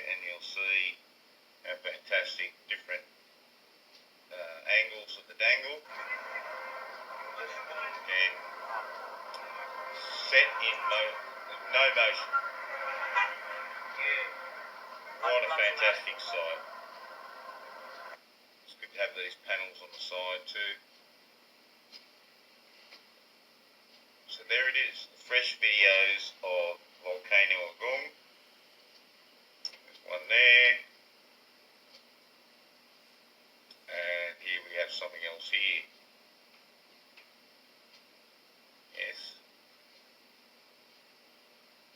and you'll see how fantastic different angles of the dangle and set in no motion. Yeah, what a fantastic sight. It's good to have these panels on the side too. So there it is, the fresh videos of Volcano Agung. There's one there. And here we have something else here. Yes.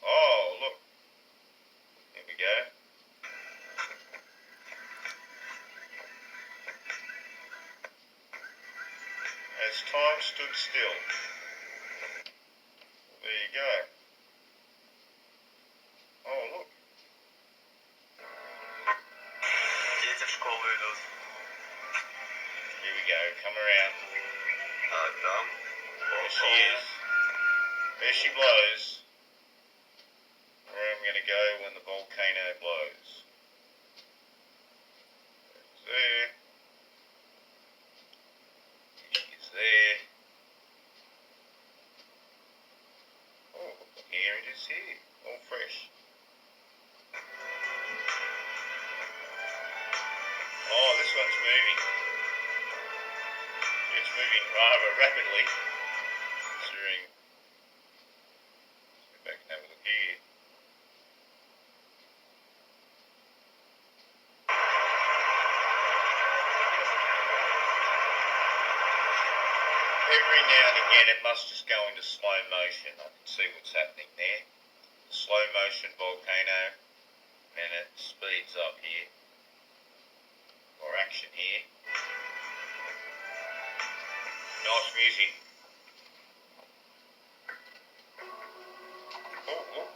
Oh, look. Here we go. As time stood still. There you go. Oh, look. Дети в школу идут. Here we go, come around. Там. There she is. There she blows. Where I'm going to go when the volcano blows. There. He's there. Oh, here it is here. All fresh. Oh, this one's moving. It's moving rather rapidly. Considering. Let's go back and have a look here. Every now and again it must just go into slow motion. I can see what's happening there. Slow motion volcano, and it speeds up here. Or action here. Nice music. Oh, look.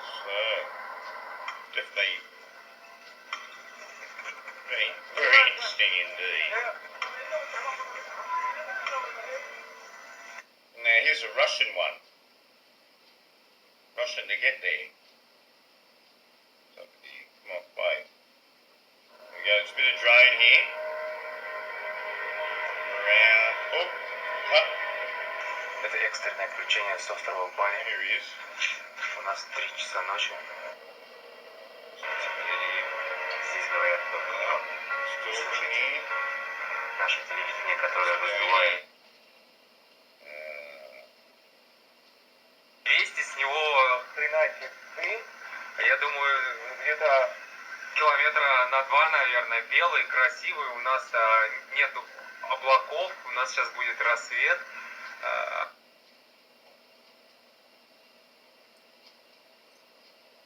So, definitely very interesting indeed. Now here's a Russian one. Russian to get there. So, come on, play. There we go, it's a bit of drone here. Around. Oh, cut. Это экстренное включение с острова Бали. Here he is. У нас 3 часа ночи. Still Здесь говорят только here. наше телевидение, которое вызывает. 200 с него хренатит дым. Я думаю, где-то километра на 2, наверное, белый, красивый. У нас нету облаков, у нас сейчас будет рассвет.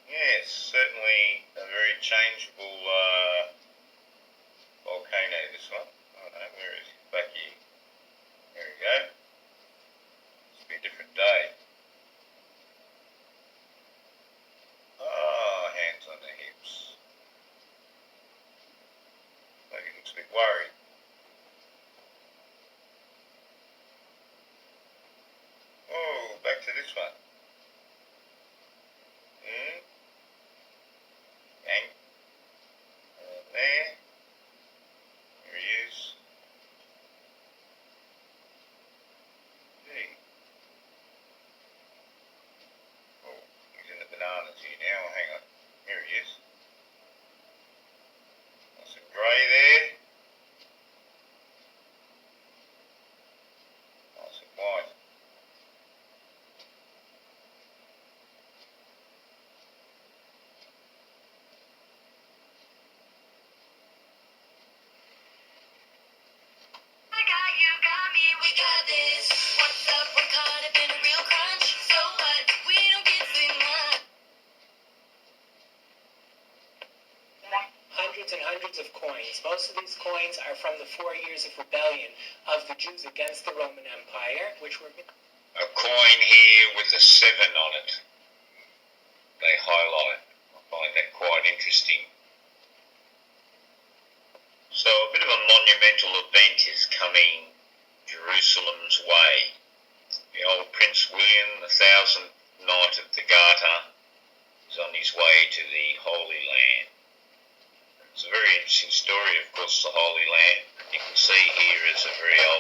Yes, certainly a very changeable volcano, this one. I don't know, where is it? Back here. There we go. Must be a different day. Oh, hands on the hips. Like he looks a bit worried. Oh, back to this one. Hang. There. Here he is. Gee. Oh, he's in the bananas here now. Hang on. Here he is. Nice and grey there. Nice and white. Hundreds and hundreds of coins. Most of these coins are from the 4 years of rebellion of the Jews against the Roman Empire, which were... A coin here with a 7 on it. They highlight. I find that quite interesting. So a bit of a monumental event is coming. Jerusalem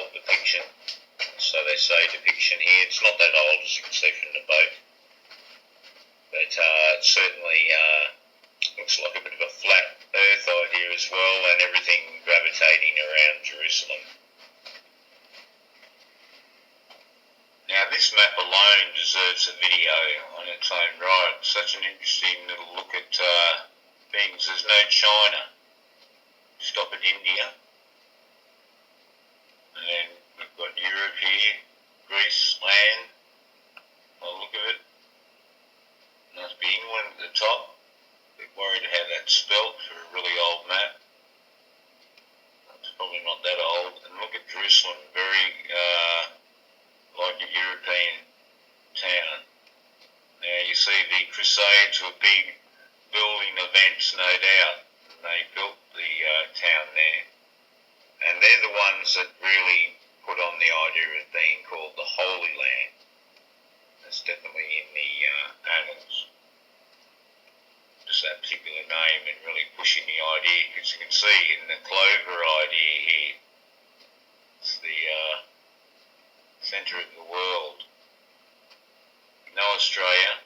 old depiction. So they say depiction here. It's not that old, as you can see from the boat. But it certainly looks like a bit of a flat earth idea as well, and everything gravitating around Jerusalem. Now this map alone deserves a video on its own right. It's such an interesting little look at things. There's no China. Stop at India. And then we've got Europe here, Greece, land. By the look of it. Must be England at the top. Bit worried how that's spelt for a really old map. It's probably not that old. And look at Jerusalem, very like a European town. Now you see the Crusades were big building events, no doubt. And they built the town there. And they're the ones that really put on the idea of being called the Holy Land. That's definitely in the annals. Just that particular name and really pushing the idea, because you can see in the clover idea here, it's the centre of the world. No Australia,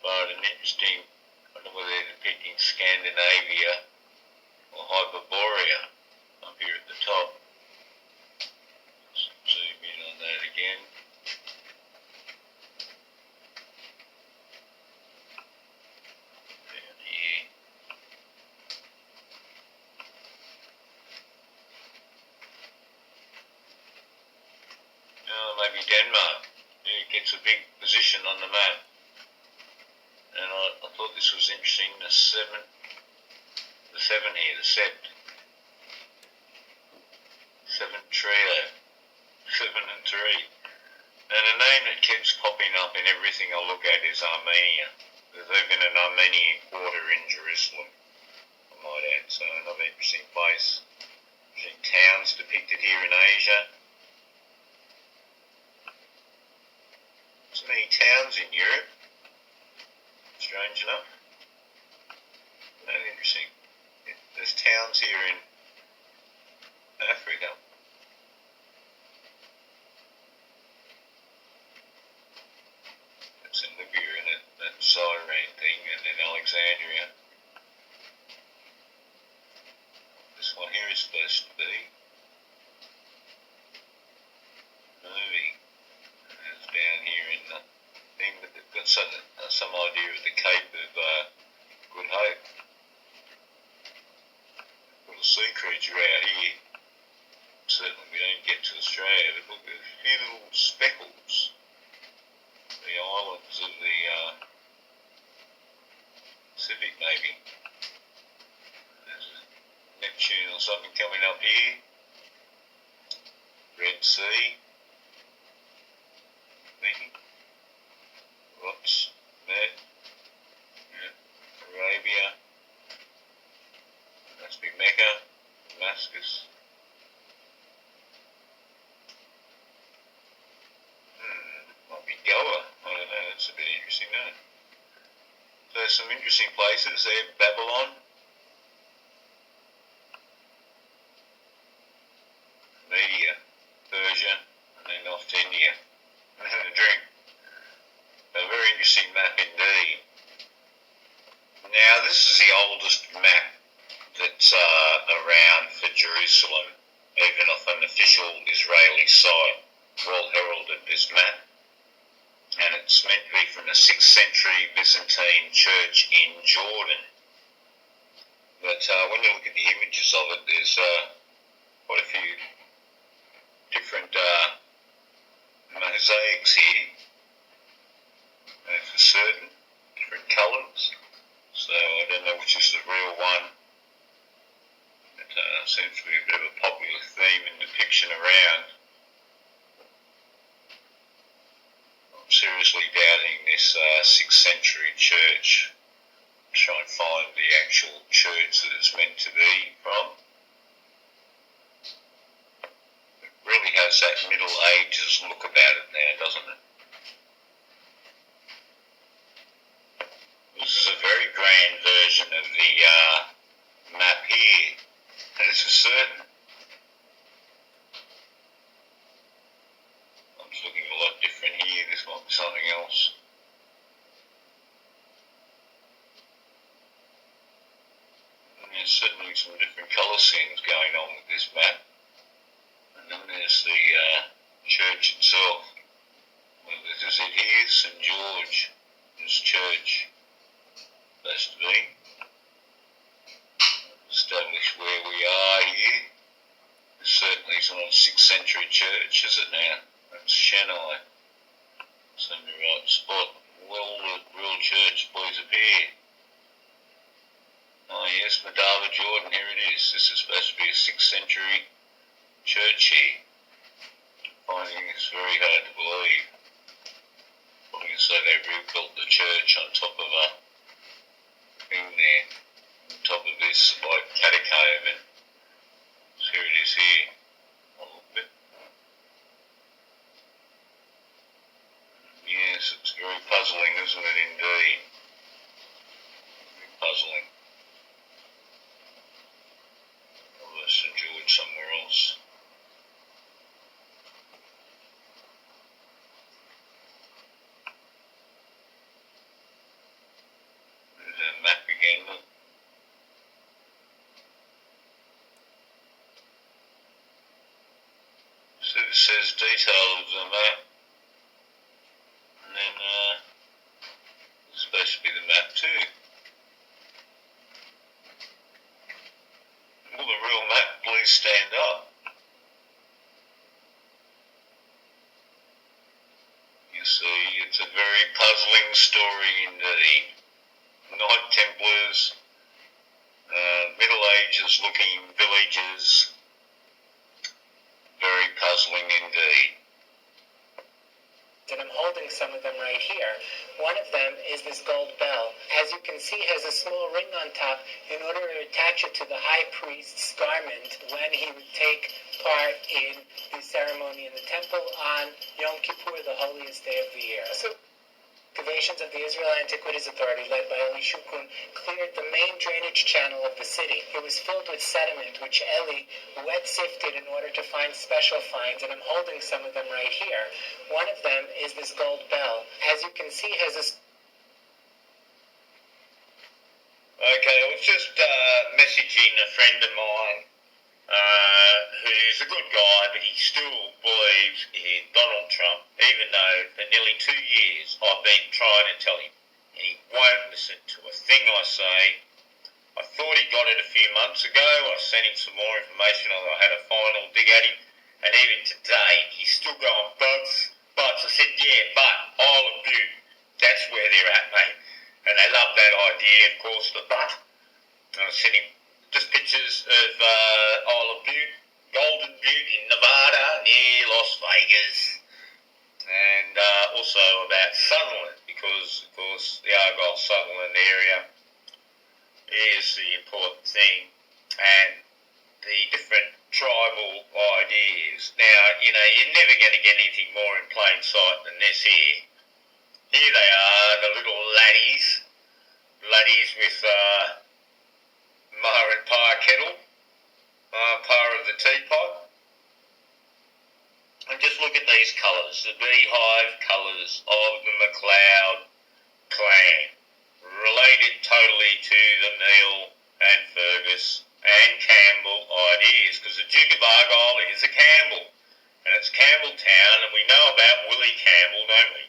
but an interesting, I don't know whether they're depicting Scandinavia or Hyperborea up here at the top. Let's zoom in on that again. Down here. Maybe Denmark. It gets a big position on the map. And I thought this was interesting, the seven here, the sept. Seven trio. 7 and 3. And a name that keeps popping up in everything I look at is Armenia. There's even an Armenian quarter in Jerusalem, I might add. So another interesting place. Interesting towns depicted here in Asia. So many towns in Europe. Strange enough. That's interesting. There's towns here in Africa. It's in Libya, isn't it? That Cyrene thing, and then Alexandria. This one here is supposed to be movie. And it's down here in the thing, but they've got some idea of the Cape of Good Hope. Little sea creature out here. Certainly we don't get to Australia, but look, there's a few little speckles. The islands of the Pacific, maybe. There's a Neptune or something coming up here. Red Sea. Maybe. Whoops. There. Yeah. Arabia. Must be Mecca. Damascus. Might be Goa. I don't know. That's a bit interesting, isn't it? So there's some interesting places there. Babylon. Media. Persia. And then off to India. And then a drink. A very interesting map indeed. Now this is the oldest map that's around for Jerusalem, even off an official Israeli site. World heralded this map, and it's meant to be from the 6th century Byzantine church in Jordan. But when you look at the images of it, there's quite a few different mosaics here, for certain, different colours. So I don't know which is the real one. It seems to be a bit of a popular theme and depiction around. I'm seriously doubting this 6th century church. Try and find the actual church that it's meant to be from. It really has that Middle Ages look about it now, doesn't it? This is a very grand version of the map here, and it's for certain. different here. This might be something else. And there's certainly some different colour schemes going on with this map. And then there's the church itself. Well, this is it here, St George. This church. Supposed to be. Establish where we are here. Certainly it's not a 6th century church, is it now? That's Chennai. It's in the right spot. Well, the real church boys appear. Oh yes, Madhava Jordan, here it is. This is supposed to be a 6th century church here. Finding this very hard to believe. Probably going to say they rebuilt the church on top of a thing there. On top of this, like catacomb, and here it is here. A little bit. Yes, it's very puzzling, isn't it, indeed? Very puzzling. Oh, there's St George somewhere else. There's a map again, look. So it says detail of the map, and then it's supposed to be the map too. Will the real map please stand up? You see, it's a very puzzling story indeed. Knight Templars, Middle Ages looking villages. Very puzzling indeed. And I'm holding some of them right here. One of them is this gold bell. As you can see, it has a small ring on top in order to attach it to the high priest's garment when he would take part in the ceremony in the temple on Yom Kippur, the holiest day of the year. So, excavations of the Israel Antiquities Authority, led by Eli Shukun, cleared the main drainage channel of the city. It was filled with sediment, which Eli wet sifted in order to find special finds, and I'm holding some of them right here. One of them is this gold bell. As you can see, it has this. Okay, I was just messaging a friend of mine who's a good guy, but he still believes in Donald Trump, even though for nearly 2 years I've been trying to tell him, and he won't listen to a thing I say. I thought he got it a few months ago. I sent him some more information, and I had a final dig at him, and even today he's still going, but I said, yeah, but Isle of Butte, that's where they're at, mate. And they love that idea, of course, the but. And I sent him just pictures of Isle of Butte, Golden Butte in Nevada, near Las Vegas, and also about Sutherland, because, of course, the Argyle-Sutherland area is the important thing, and the different tribal ideas. Now, you know, you're never going to get anything more in plain sight than this here. Here they are, the little laddies with Ma and Pa kettle, Pa of the teapot. And just look at these colours, the beehive colours of the MacLeod clan, related totally to the Neil and Fergus and Campbell ideas, because the Duke of Argyll is a Campbell, and it's Campbelltown, and we know about Willie Campbell, don't we?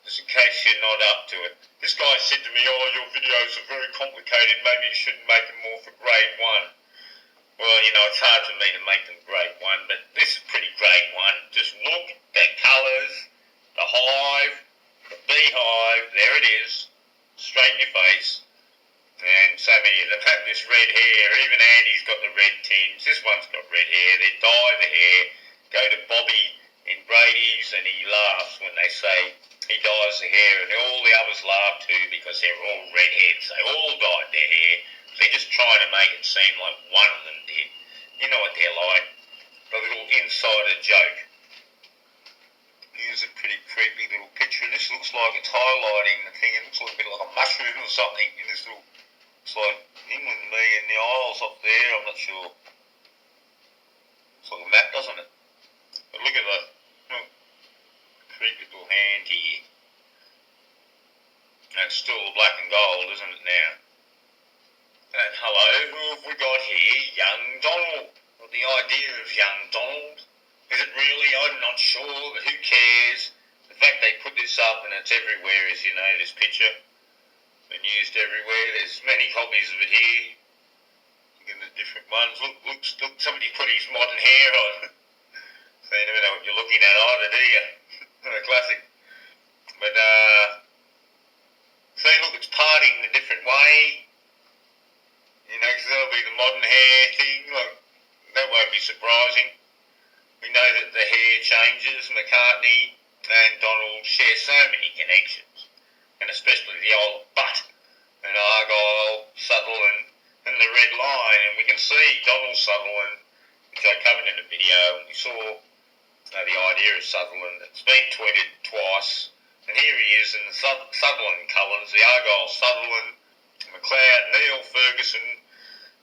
Just in case you're not up to it. This guy said to me, oh, your videos are very complicated, maybe you shouldn't make them more for grade 1. Well, you know, it's hard for me to make them grade 1, but this is pretty grade 1. Just look, the colours, the hive, the beehive, there it is, straight in your face. And so many of them have this red hair. Even Andy's got the red tinge. This one's got red hair. They dye the hair. Go to Bobby in Brady's and he laughs when they say he dyes the hair, and all the others laugh too because they're all redheads. They all dyed their hair. They're just trying to make it seem like one of them did. You know what they're like. The little insider joke. Here's a pretty creepy little picture. This looks like it's highlighting the thing. It looks like a bit like a mushroom or something in this little. It's like England, me, and the Isles up there. I'm not sure. It's like a map, doesn't it? But look at that. Sweet little hand here. That's still black and gold, isn't it now? And hello, who have we got here? Young Donald. Well, the idea of young Donald, is it really? I'm not sure, but who cares? The fact they put this up and it's everywhere, as you know, this picture. Been used everywhere. There's many copies of it here. Look at the different ones. Look, somebody put his modern hair on. So you never know what you're looking at either, do you? A classic. But, see, look, it's parting a different way. You know, because that'll be the modern hair thing. Like, that won't be surprising. We know that the hair changes. McCartney and Donald share so many connections. And especially the old butt and Argyle, Sutherland and the red line. And we can see Donald Sutherland, which I covered in a video, and we saw the idea of Sutherland. It's been tweeted twice. And here he is in the Sutherland colours, the Argyle Sutherland, McLeod, Neil Ferguson,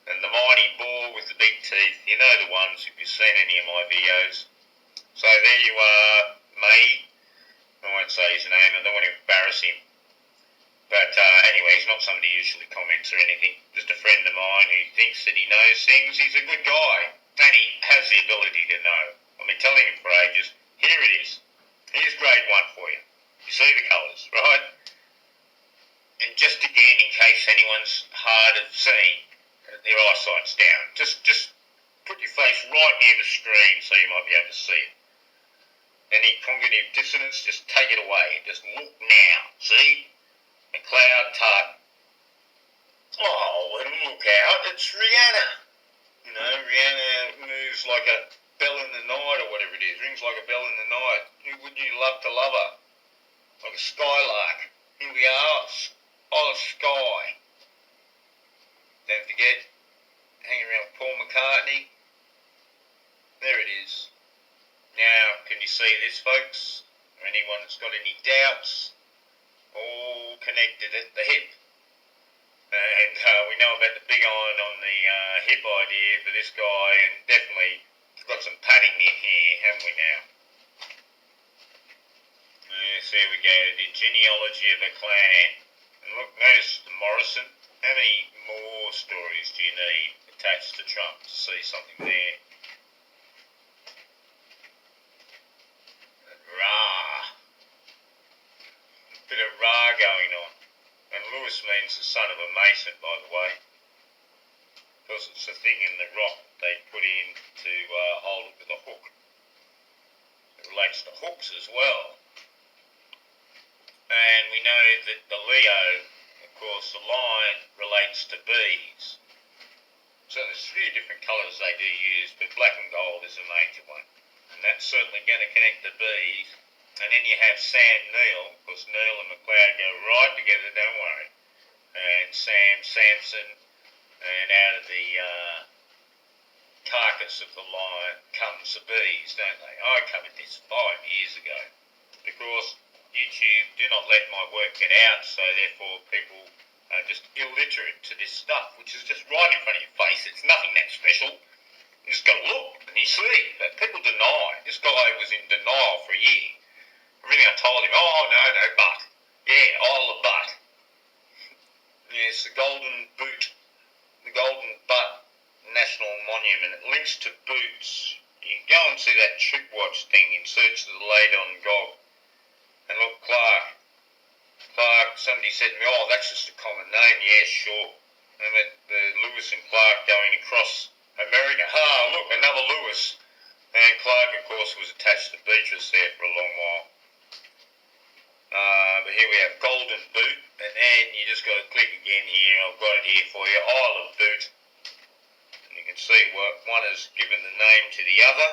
and the mighty boar with the big teeth. You know the ones if you've seen any of my videos. So there you are, mate. I won't say his name, I don't want to embarrass him. But anyway, he's not somebody who usually comments or anything. Just a friend of mine who thinks that he knows things. He's a good guy, and he has the ability to know. I've been telling him for ages. Here it is. Here's grade 1 for you. You see the colours, right? And just again, in case anyone's hard of seeing, their eyesight's down, just put your face right near the screen so you might be able to see it. Any cognitive dissonance, just take it away. Just look now. See? McLeod Tart. Oh, and look out, it's Rihanna. You know, Rihanna moves like a bell in the night or whatever it is. Rings like a bell in the night. Who wouldn't you love to love her? Like a skylark. Here we are. Oh, sky. Don't forget, hanging around with Paul McCartney. There it is. Now, can you see this, folks? Or anyone that's got any doubts? All connected at the hip. And we know about the big iron on the hip idea for this guy, and definitely got some padding in here, haven't we now? Yes, there we go, the genealogy of a clan. And look, notice the Morrison. How many more stories do you need attached to Trump to see something there? Rah. Bit of rah going on. And Lewis means the son of a mason, by the way. Because it's the thing in the rock they put in to hold it with a hook. It relates to hooks as well. And we know that the Leo, of course, the lion relates to bees. So there's a few different colours they do use, but black and gold is a major one. And that's certainly going to connect the bees. And then you have Sam Neill, because Neil and McLeod go right together, don't worry. And Samson, and out of the carcass of the lion comes the bees, don't they? I covered this 5 years ago. Because YouTube do not let my work get out, so therefore people are just illiterate to this stuff, which is just right in front of your face. It's nothing that special. You just got to look and you see. But people deny. This guy was in denial for a year. Everything I told him, oh no, but. Yeah, all the but. Yes, the golden boot, the golden butt national monument. It links to boots. You can go and see that trick watch thing in Search of the Lady on Gob. And look, Clark, somebody said to me, oh, that's just a common name. Yeah, sure. And the Lewis and Clark going across America. Look, another Lewis. And Clark, of course, was attached to Beatrice there for a long while. But here we have Golden Boot, and then you just got to click again here. I've got it here for you, Isle of Boot. And you can see what one has given the name to the other.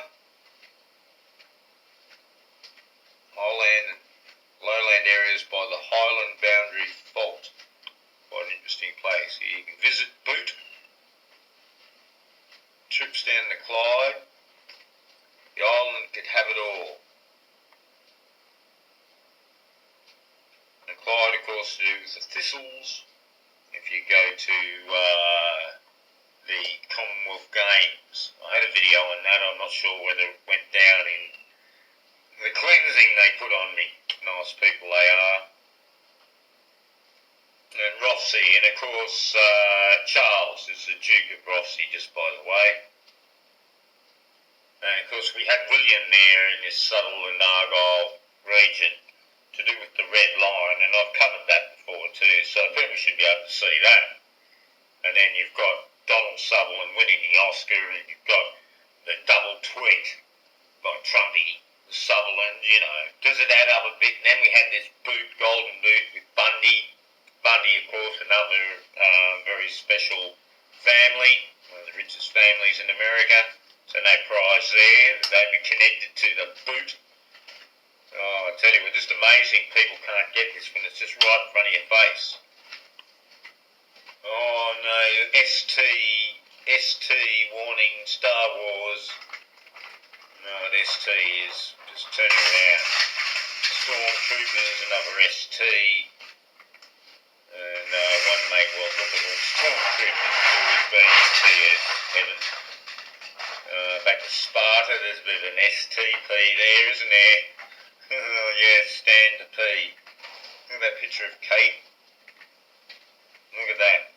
Lowland areas by the Highland Boundary Fault. Quite an interesting place. Here you can visit Boot. Trips down the Clyde. The island could have it all. The Clyde, of course, to do with the thistles. If you go to the Commonwealth Games, I had a video on that. I'm not sure whether it went down in the cleansing they put on me. nice people they are. And Rossi, and of course Charles is the Duke of Rossi, just by the way. And of course we had William there in this Sutherland Argyle region to do with the Red Line, and I've covered that before too, so people should be able to see that. And then you've got Donald Sutherland winning the Oscar, and you've got the double tweet by Trumpy, Sutherland, you know. Does it add up a bit? And then we had this boot, golden boot with Bundy. Bundy, of course, another very special family, one of the richest families in America. So no prize there. They'd be connected to the boot. Oh, I tell you, it's just amazing people can't get this when it's just right in front of your face. Oh no, ST warning, Star Wars. No, ST is just turning around. Stormtroopers, another ST. And one may well look at all stormtroopers always being TS heaven. Back to Sparta, there's a bit of an STP there, isn't there? Oh yeah, stand to P. Look at that picture of Kate. Look at that.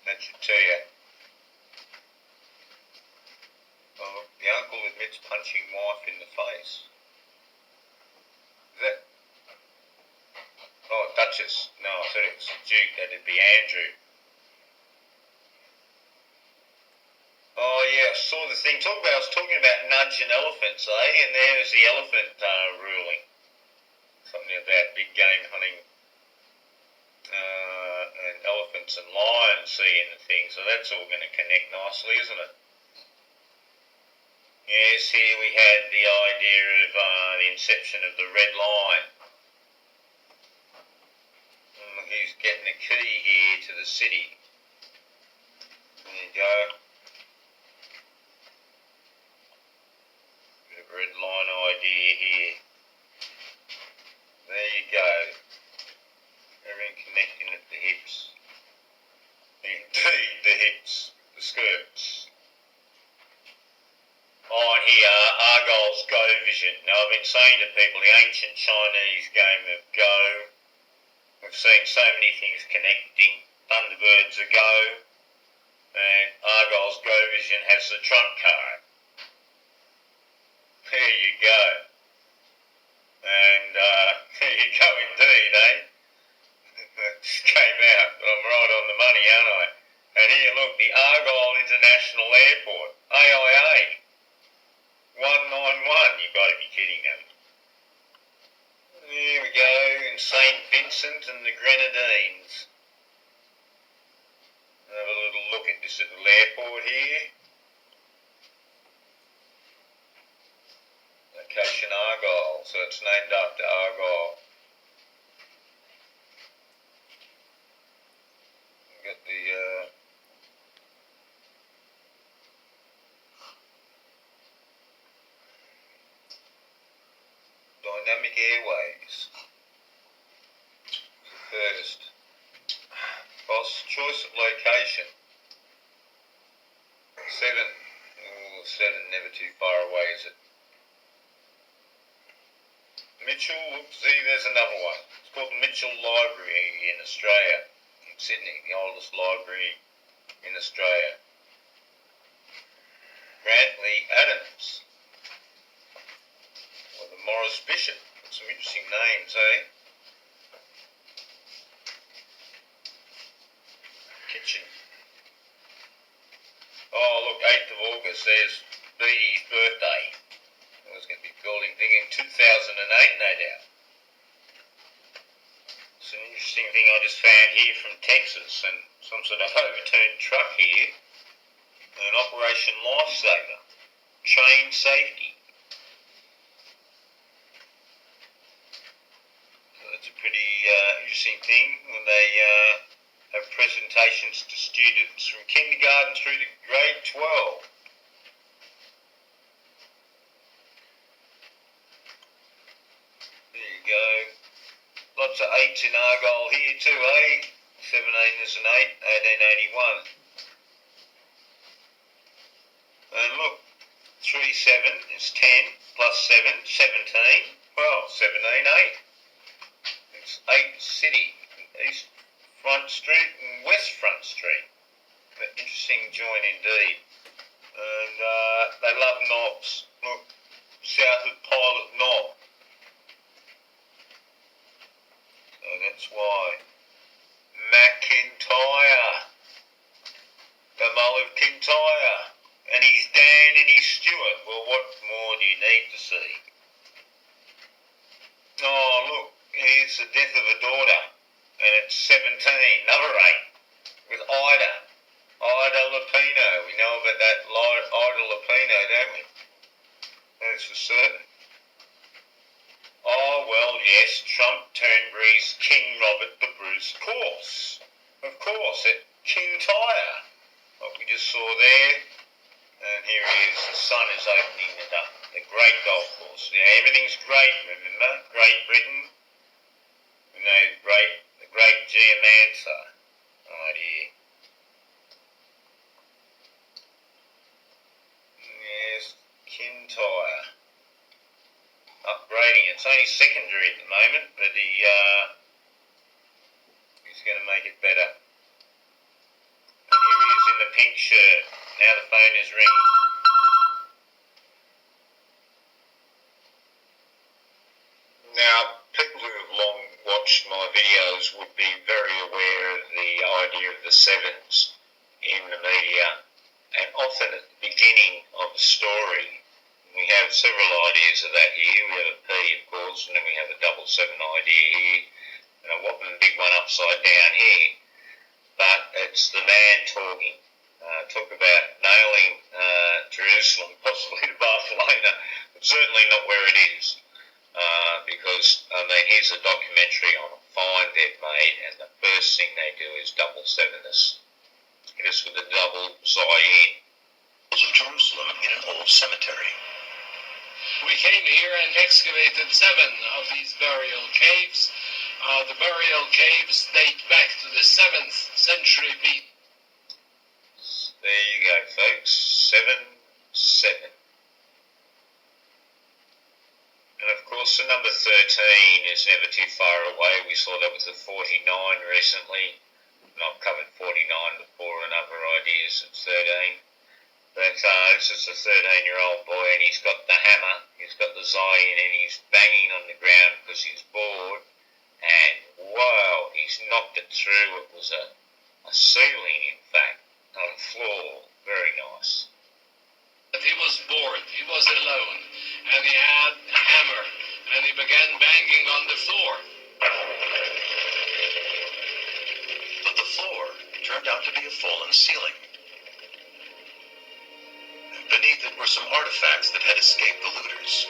That should tell you. Oh, look, the uncle admits punching wife in the face. Is that? Oh, Duchess. No, I thought it was Duke. That'd be Andrew. Oh yeah, I saw the thing. I was talking about nudging elephants, eh? And there's the elephant ruling. Something about big game hunting and elephants and lions seeing the thing. So that's all going to connect nicely, isn't it? Yes, here we had the idea of the inception of the Red Line. He's getting a key here to the city. There you go. Bit of Red Line idea here. There you go. Everything connecting at the hips. Indeed, the hips, the skirts. On here, Argyle's Go vision. Now I've been saying to people, the ancient Chinese game of Go, we've seen so many things connecting. Thunderbirds are Go, and Argyle's Go vision has the trump card. There you go. And there you go indeed, eh? Just came out, but I'm right on the money, aren't I? And here, look, the Argyle International Airport, AIA, 191, you've got to be kidding them. There we go, in St. Vincent and the Grenadines. Have a little look at this little airport here. Location Argyle, so it's named after Argyle. We've got the Dynamic Airways. The first. Boss, choice of location. 7. Oh, 7, never too far away, is it? Mitchell, see, there's another one. It's called the Mitchell Library in Australia, in Sydney, the oldest library in Australia. Brantley Adams, or the Morris Bishop. Some interesting names, eh? Kitchen. Oh, look, 8th of August, there's Bee's birthday. I was going to be building thing in 2008, no doubt. It's an interesting thing I just found here from Texas, and some sort of overturned truck here. An Operation Lifesaver. Train safety. So that's a pretty interesting thing when they have presentations to students from kindergarten through to grade 12. There you go. Lots of 8s in Argyle here too, eh? 17 is an 8, 1881. And look, 3, 7 is 10, plus 7, 17. Well, 17, 8. buildings, 8 City, East Front Street and West Front Street. An interesting joint indeed. And they love knobs. Look, south of Pilot Knob. So that's why. McIntyre. The Mull of Kintyre. And he's Dan and he's Stuart. Well, what more do you need to see? Oh, look, here's the death of a daughter. And it's 17, number 8, with Ida. Ida Lupino. We know about that Ida Lupino, don't we? That's for certain. Oh, well, yes, Trump Turnberry's King Robert the Bruce course. Of course, at Kintyre. What we just saw there. And here he is, the sun is opening it up. The great golf course. Yeah, everything's great, remember? Great Britain. You know, the great geomancer. Oh dear. Yes, Kintyre. Upgrading. It's only secondary at the moment, but he's going to make it better. And here he is in the pink shirt. Now the phone is ringing. Now, people who have long watched my videos would be very aware of the idea of the sevens in the media, and often at the beginning of a story. We have several ideas of that here. We have a P, of course, and then we have a 7 idea here, and a whopping big one upside down here. But it's the man talking. Talk about nailing Jerusalem, possibly to Barcelona, but certainly not where it is. Because, I mean, here's a documentary on a find they've made, and the first thing they do is 777 us. Hit us with a double Zion. Of Jerusalem in an old cemetery. We came here and excavated 7 of these burial caves. The burial caves date back to the 7th century BC. There you go, folks. 7-7. And of course, the number 13 is never too far away. We saw that with the 49 recently. Not covered 49 before and other ideas of 13. But this is a 13-year-old boy, and he's got the hammer, he's got the Zion, and he's banging on the ground because he's bored. And wow, he's knocked it through. It was a ceiling, in fact, on a floor. Very nice. But he was bored, he was alone, and he had a hammer, and he began banging on the floor. But the floor turned out to be a fallen ceiling. Beneath it were some artifacts that had escaped the looters.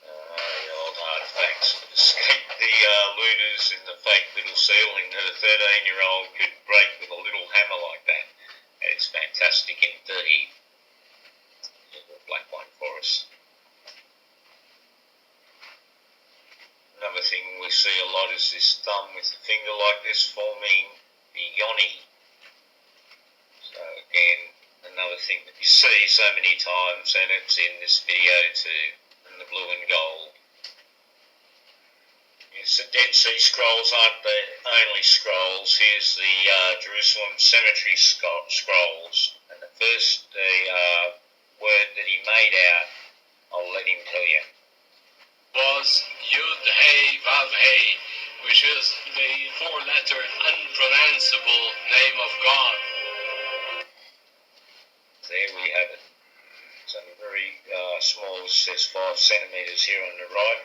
The old artifacts that escaped the looters in the fake little ceiling that a 13-year-old could break with a little hammer like that. And it's fantastic indeed. Black one for us. Another thing we see a lot is this thumb with the finger like this forming the yoni. So again, another thing that you see so many times, and it's in this video too, in the blue and gold. Yes, the Dead Sea Scrolls aren't the only scrolls. Here's the Jerusalem Cemetery scrolls, and the first word that he made out, I'll let him tell you. Was Yud Hey Vav Hey, which is the 4-letter unpronounceable name of God. There we have it. It's only very small, it says 5 centimetres here on the right.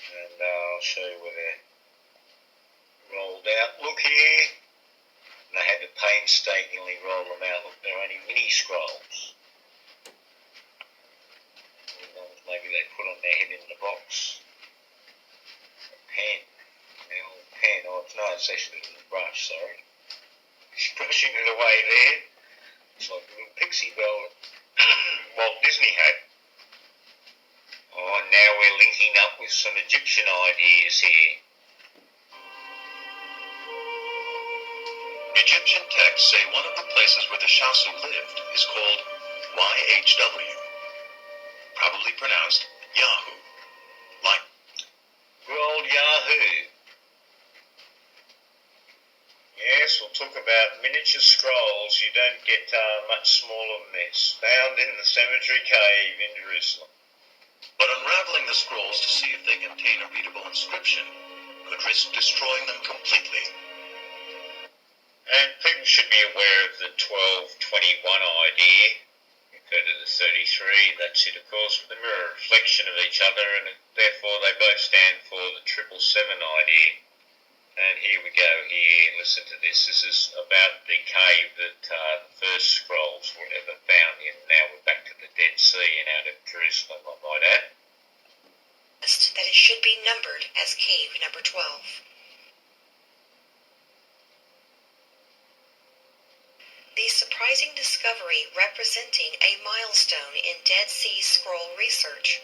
And I'll show you where they're rolled out. Look here. And they had to painstakingly roll them out. Look, they're only mini scrolls. Maybe they put on their head in the box. A pen. The old pen. Oh, it's actually a brush, sorry. He's brushing it away there. It's like a little pixie bell Walt Disney had. Oh, and now we're linking up with some Egyptian ideas here. Egyptian texts say one of the places where the Shasu lived is called YHW, probably pronounced Yahoo. Like Good old Yahoo. Yes, we'll talk about miniature scrolls. You don't get much smaller than this. Found in the cemetery cave in Jerusalem. But unraveling the scrolls to see if they contain a readable inscription could risk destroying them completely. And people should be aware of the 1221 idea. Refer to the 33, that's it of course, with the mirror reflection of each other, and therefore they both stand for the 777 idea. And here we go here, listen to this. This is about the cave that the first scrolls were ever found in. Now we're back to the Dead Sea and out of Jerusalem, I might add. That it should be numbered as cave number 12. The surprising discovery representing a milestone in Dead Sea Scroll research.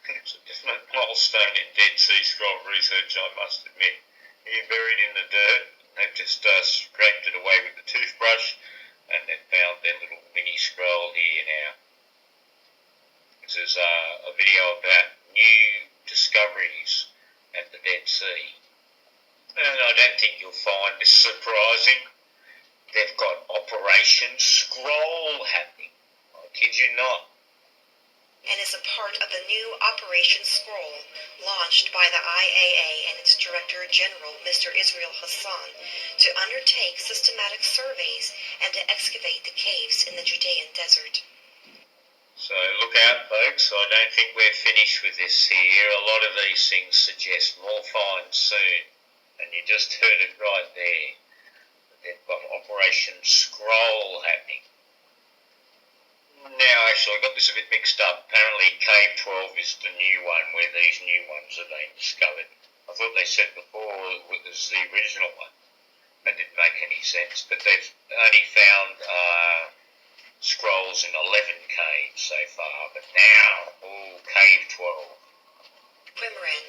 It's a definite milestone in Dead Sea Scroll research, I must admit. Here buried in the dirt, they've just scraped it away with the toothbrush, and they've found their little mini scroll here now. This is a video about new discoveries at the Dead Sea. And I don't think you'll find this surprising. They've got Operation Scroll happening. I kid you not. And is a part of the new Operation Scroll launched by the IAA and its Director General, Mr. Israel Hassan, to undertake systematic surveys and to excavate the caves in the Judean desert. So look out, folks. I don't think we're finished with this here. A lot of these things suggest more finds soon. And you just heard it right there. They've got Operation Scroll happening. Now, actually, I got this a bit mixed up. Apparently, Cave 12 is the new one, where these new ones are being discovered. I thought they said before it was the original one. That didn't make any sense. But they've only found scrolls in 11 caves so far. But now, Cave 12. Qumran.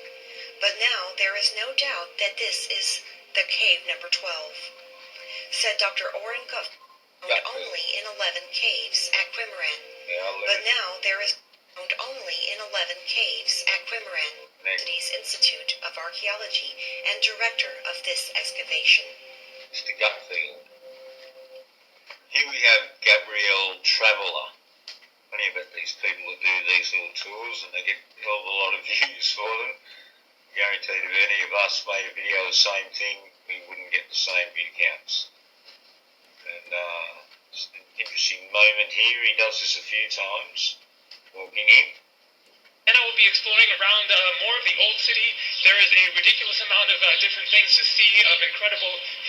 But now there is no doubt that this is the cave number 12. Said Dr. Oren Guff. Found only in 11 caves at Qumran. Yeah, But now there is found only in 11 caves at Qumran, City's Institute of Archaeology and director of this excavation. Mr. Gutfield. Here we have Gabrielle Traveller. Funny about these people that do these little tours and they get a hell of a lot of views for them. Guaranteed if any of us made a video of the same thing, we wouldn't get the same view counts. And it's an interesting moment here. He does this a few times, walking in. And I will be exploring around more of the old city. There is a ridiculous amount of different things to see, of incredible